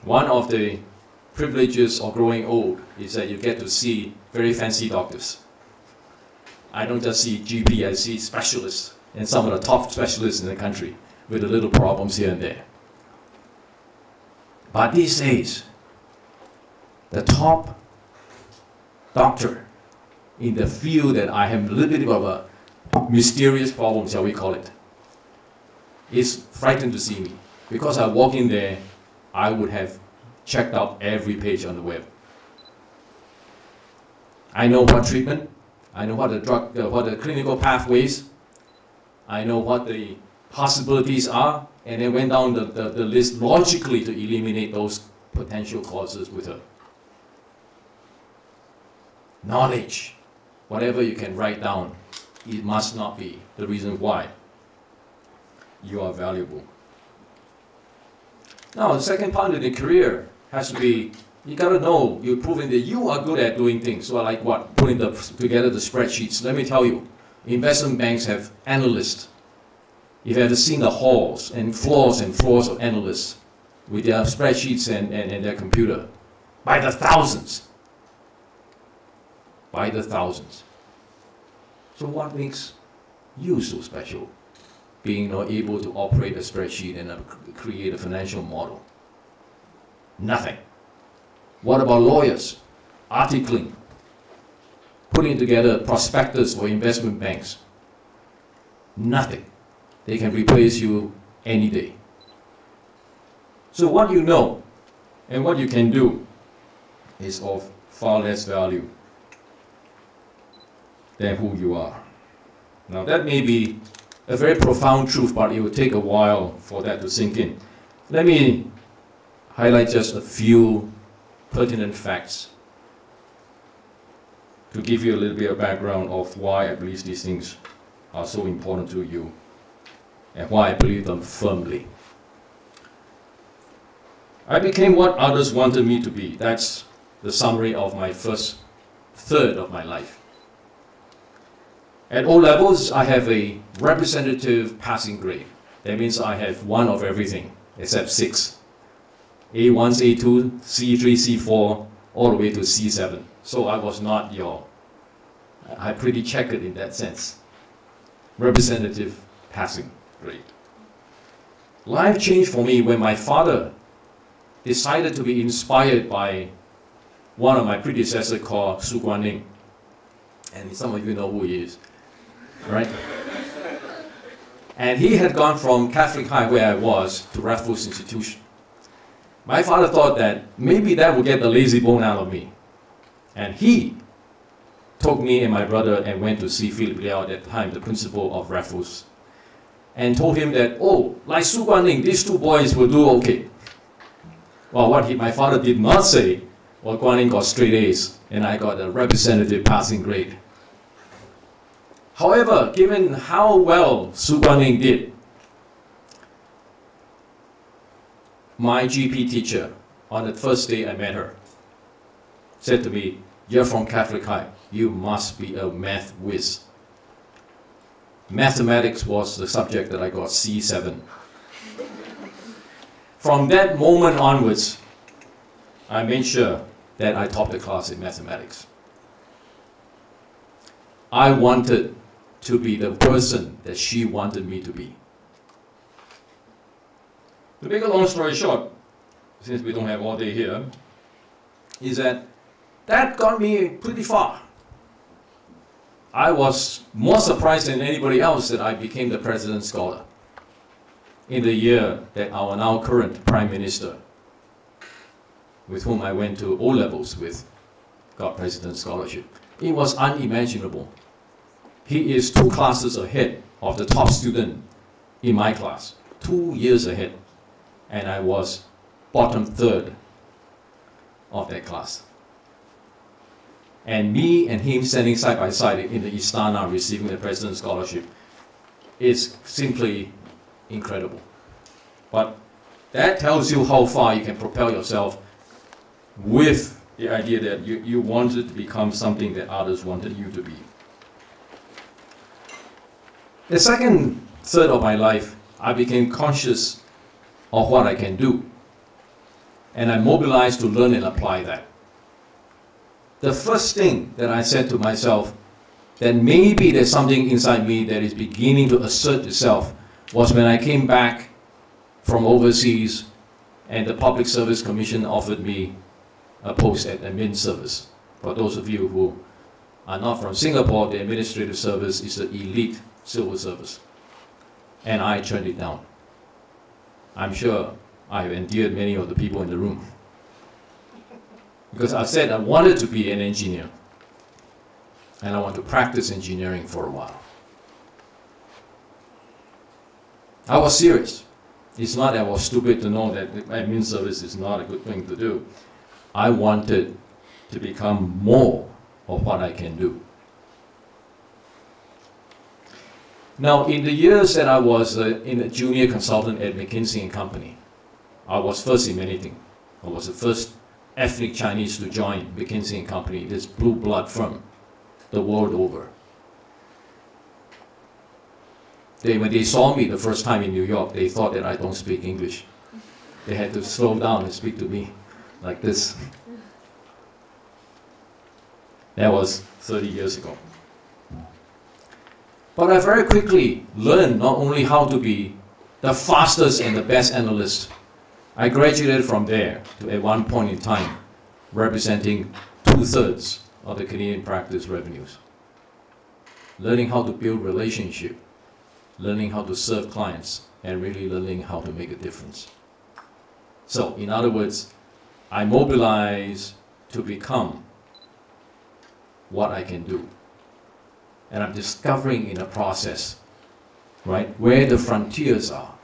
One of the privileges of growing old is that you get to see very fancy doctors. I don't just see GP, I see specialists, and some of the top specialists in the country with the little problems here and there. But these days, the top doctor in the field that I have a little bit of a mysterious problem, shall we call it, is frightened to see me. Because I walk in there, I would have checked out every page on the web. I know what treatment, I know what the drug, what the clinical pathways, I know what the possibilities are, and then went down the list logically to eliminate those potential causes with her. Knowledge, whatever you can write down, it must not be the reason why you are valuable. Now, the second part of the career has to be, you gotta know, you're proving that you are good at doing things. So like what? Putting together the spreadsheets. Let me tell you, investment banks have analysts. You've ever seen the halls and floors of analysts with their spreadsheets and their computer. By the thousands. By the thousands. So what makes you so special? Being able to operate a spreadsheet and create a financial model. Nothing. What about lawyers? Articling. Putting together prospectus for investment banks. Nothing. They can replace you any day. So what you know and what you can do is of far less value than who you are. Now that may be a very profound truth, but it will take a while for that to sink in. Let me highlight just a few pertinent facts to give you a little bit of background of why I believe these things are so important to you and why I believe them firmly. I became what others wanted me to be. That's the summary of my first third of my life. At O levels, I have a representative passing grade. That means I have one of everything except 6. A1, A2, C3, C4, all the way to C7. So I was not I pretty checkered in that sense. Representative passing grade. Life changed for me when my father decided to be inspired by one of my predecessors called Su Guanning. And some of you know who he is. Right? And he had gone from Catholic High, where I was, to Raffles Institution. My father thought that maybe that would get the lazy bone out of me. And he took me and my brother and went to see Philip Liao at that time, the principal of Raffles, and told him that, oh, like Su Guanning, these two boys will do okay. Well, what my father did not say, well, Guanning got straight A's, and I got a representative passing grade. However, given how well Su Guanning did, my GP teacher, on the first day I met her, said to me, "You're from Catholic High, you must be a math whiz." Mathematics was the subject that I got C7. From that moment onwards, I made sure that I topped the class in mathematics. I wanted to be the person that she wanted me to be. To make a long story short, since we don't have all day here, is that got me pretty far. I was more surprised than anybody else that I became the President's Scholar in the year that our now current Prime Minister, with whom I went to O levels with, got President's Scholarship. It was unimaginable. He is 2 classes ahead of the top student in my class, 2 years ahead, and I was bottom 3rd of that class. And me and him standing side by side in the Istana receiving the President's Scholarship is simply incredible. But that tells you how far you can propel yourself with the idea that you wanted to become something that others wanted you to be. The second third of my life, I became conscious of what I can do. and I mobilized to learn and apply that. The first thing that I said to myself, that maybe there's something inside me that is beginning to assert itself, was when I came back from overseas and the Public Service Commission offered me a post at admin service. For those of you who are not from Singapore, the administrative service is the elite civil service. And I turned it down. I'm sure I've endeared many of the people in the room. Because I said I wanted to be an engineer. And I want to practice engineering for a while. I was serious. It's not that I was stupid to know that admin service is not a good thing to do. I wanted to become more of what I can do. Now, in the years that I was in a junior consultant at McKinsey & Company, I was first in many things. I was the first ethnic Chinese to join McKinsey & Company, this blue blood firm, the world over. When they saw me the first time in New York, they thought that I don't speak English. They had to slow down and speak to me like this. That was 30 years ago. But I very quickly learned not only how to be the fastest and the best analyst. I graduated from there to, at one point in time, representing 2/3 of the Canadian practice revenues. Learning how to build relationship, learning how to serve clients, and really learning how to make a difference. So, in other words, I mobilize to become what I can do. And I'm discovering in a process, right, where the frontiers are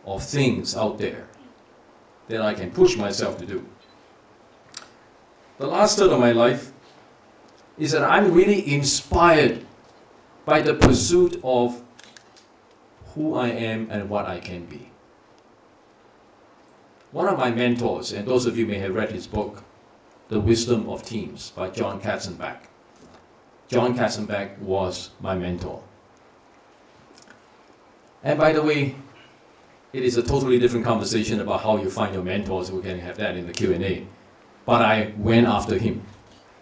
of things out there that I can push myself to do. The last third of my life is that I'm really inspired by the pursuit of who I am and what I can be. One of my mentors, and those of you may have read his book, The Wisdom of Teams by John Katzenbach. John Katzenbach was my mentor. And by the way, it is a totally different conversation about how you find your mentors. We can have that in the Q&A. But I went after him.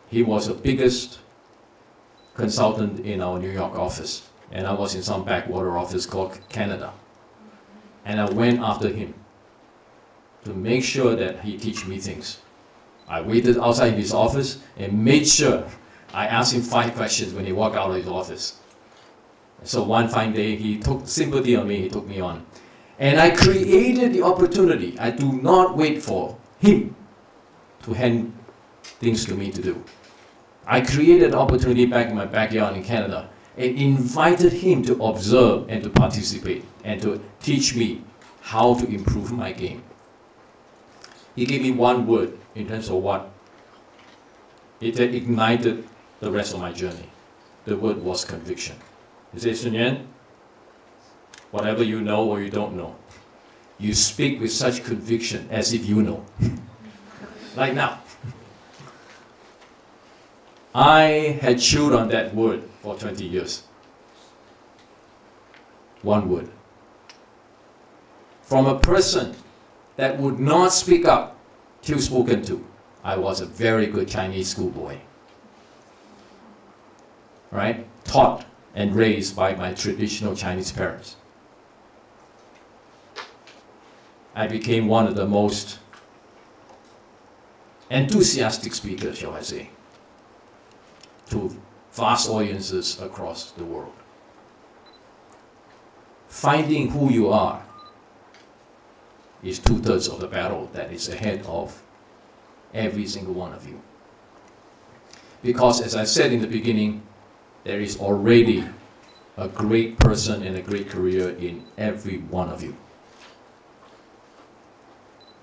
He was the biggest consultant in our New York office. And I was in some backwater office called Canada. And I went after him to make sure that he teach me things. I waited outside his office and made sure I asked him 5 questions when he walked out of his office. So one fine day, he took sympathy on me, he took me on. And I created the opportunity. I do not wait for him to hand things to me to do. I created the opportunity back in my backyard in Canada and invited him to observe and to participate and to teach me how to improve my game. He gave me one word in terms of what it had ignited the rest of my journey. The word was conviction. He said, Tsun-Yan, whatever you know or you don't know, you speak with such conviction as if you know. Like now. I had chewed on that word for 20 years. One word. From a person that would not speak up till spoken to. I was a very good Chinese schoolboy. Right? Taught and raised by my traditional Chinese parents. I became one of the most enthusiastic speakers, shall I say, to vast audiences across the world. Finding who you are is 2/3 of the battle that is ahead of every single one of you. Because as I said in the beginning, there is already a great person and a great career in every one of you.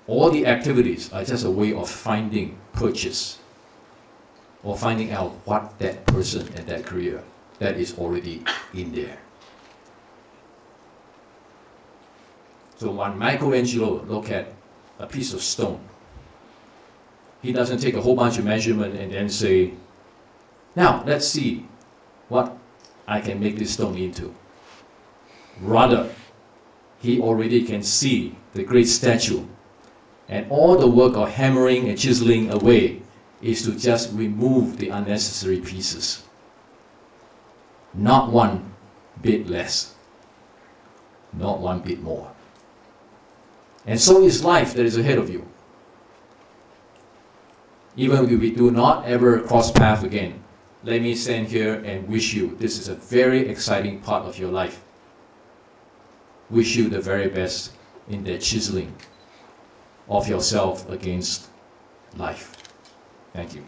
All the activities are just a way of finding purchase or finding out what that person and that career that is already in there. So when Michelangelo look at a piece of stone, he doesn't take a whole bunch of measurement and then say, now let's see what I can make this stone into. Rather, he already can see the great statue And all the work of hammering and chiseling away is to just remove the unnecessary pieces. Not one bit less. Not one bit more. And so is life that is ahead of you. Even if we do not ever cross paths again, let me stand here and wish you this is a very exciting part of your life. Wish you the very best in that chiseling of yourself against life. Thank you.